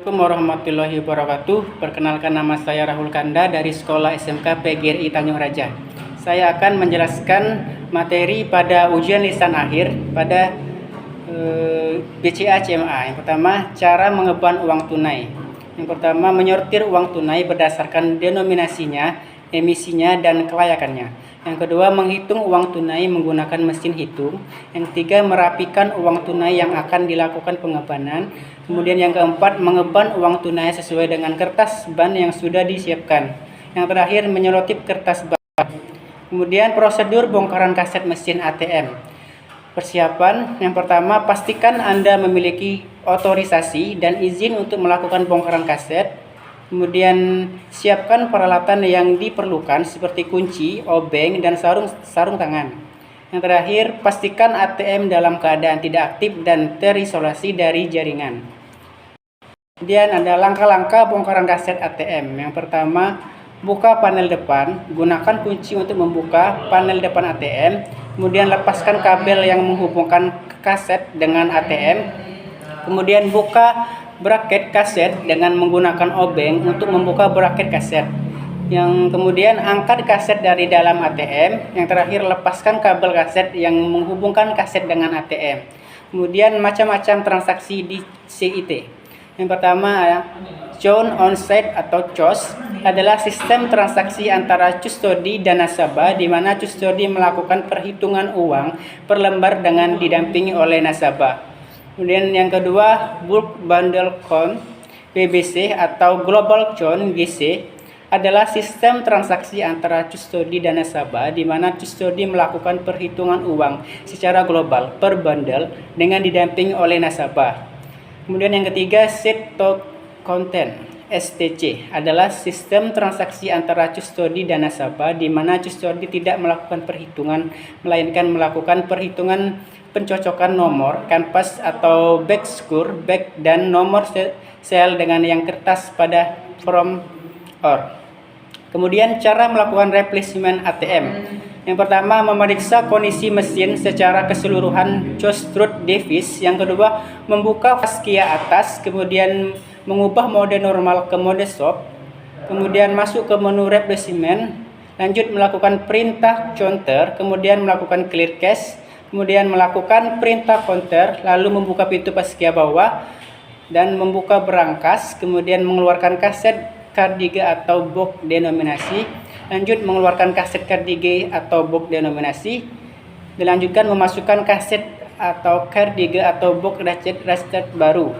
Assalamualaikum warahmatullahi wabarakatuh. Perkenalkan, nama saya Rahul Kanda dari Sekolah SMK PGRI Tanjung Raja. Saya akan menjelaskan materi pada ujian lisan akhir pada BCA CMA. Yang pertama, cara mengeban uang tunai. Yang pertama, menyortir uang tunai berdasarkan denominasinya, emisinya, dan kelayakannya. Yang kedua, menghitung uang tunai menggunakan mesin hitung. Yang ketiga, merapikan uang tunai yang akan dilakukan pengebanan. Kemudian yang keempat, mengeban uang tunai sesuai dengan kertas ban yang sudah disiapkan. Yang terakhir, menyelotip kertas ban. Kemudian prosedur bongkaran kaset mesin ATM. Persiapan, yang pertama, pastikan Anda memiliki otorisasi dan izin untuk melakukan bongkaran kaset. Kemudian siapkan peralatan yang diperlukan seperti kunci, obeng, dan sarung tangan. Yang terakhir, pastikan ATM dalam keadaan tidak aktif dan terisolasi dari jaringan. Kemudian ada langkah-langkah bongkaran kaset ATM. Yang pertama, buka panel depan, gunakan kunci untuk membuka panel depan ATM. Kemudian lepaskan kabel yang menghubungkan kaset dengan ATM. Kemudian buka braket kaset dengan menggunakan obeng untuk membuka braket kaset. Yang kemudian angkat kaset dari dalam ATM. Yang terakhir, lepaskan kabel kaset yang menghubungkan kaset dengan ATM. Kemudian macam-macam transaksi di CIT. Yang pertama, Chown on Site atau COS adalah sistem transaksi antara custodi dan nasabah, di mana custodi melakukan perhitungan uang per lembar dengan didampingi oleh nasabah. Kemudian yang kedua, Bulk Bundle Count (BBC) atau Global Chown (GC) adalah sistem transaksi antara custodi dan nasabah, di mana custodi melakukan perhitungan uang secara global per bundle dengan didampingi oleh nasabah. Kemudian yang ketiga, Set to Content (STC) adalah sistem transaksi antara custodi dan nasabah, di mana custodi tidak melakukan perhitungan melainkan melakukan perhitungan pencocokan nomor kanvas atau back score back dan nomor sel dengan yang kertas pada from or. Kemudian cara melakukan replacement ATM. Yang pertama, memeriksa kondisi mesin secara keseluruhan Truth-Davis. Yang kedua, membuka fascia atas, kemudian mengubah mode normal ke mode soft, kemudian masuk ke menu replacement, lanjut melakukan perintah counter, kemudian melakukan clear cache, kemudian melakukan perintah counter, lalu membuka pintu fascia bawah dan membuka berangkas, kemudian mengeluarkan kaset kardiga atau box denominasi, lanjut mengeluarkan kaset kardiga atau box denominasi, dilanjutkan memasukkan kaset atau kardiga atau box ratchet baru,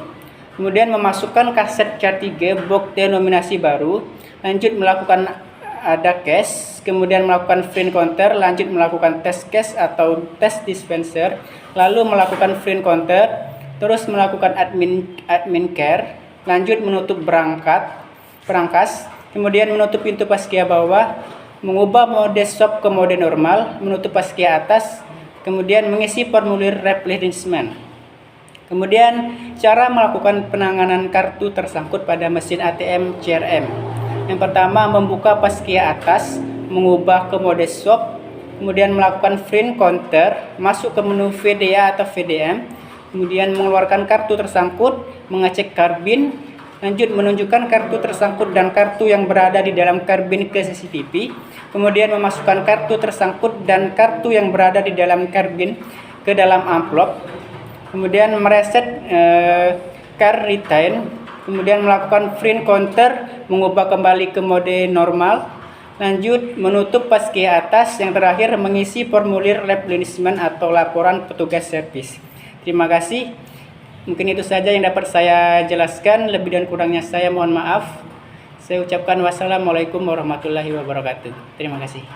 kemudian memasukkan kaset kardiga box denominasi baru, lanjut melakukan ada cache, kemudian melakukan print counter, lanjut melakukan test cache atau test dispenser, lalu melakukan print counter, terus melakukan admin care, lanjut menutup berangkas, kemudian menutup pintu fascia bawah, mengubah mode soft ke mode normal, menutup fascia atas, kemudian mengisi formulir replenishment. Kemudian cara melakukan penanganan kartu tersangkut pada mesin ATM CRM. Yang pertama, membuka fascia atas, mengubah ke mode soft, kemudian melakukan print counter, masuk ke menu VDA atau VDM, kemudian mengeluarkan kartu tersangkut, mengecek karbin, lanjut menunjukkan kartu tersangkut dan kartu yang berada di dalam karbin ke CCTV, kemudian memasukkan kartu tersangkut dan kartu yang berada di dalam karbin ke dalam amplop, kemudian mereset car retain, kemudian melakukan print counter, mengubah kembali ke mode normal, lanjut menutup fascia atas, yang terakhir mengisi formulir replenishment atau laporan petugas servis. Terima kasih. Mungkin itu saja yang dapat saya jelaskan. Lebih dan kurangnya saya mohon maaf. Saya ucapkan wassalamualaikum warahmatullahi wabarakatuh. Terima kasih.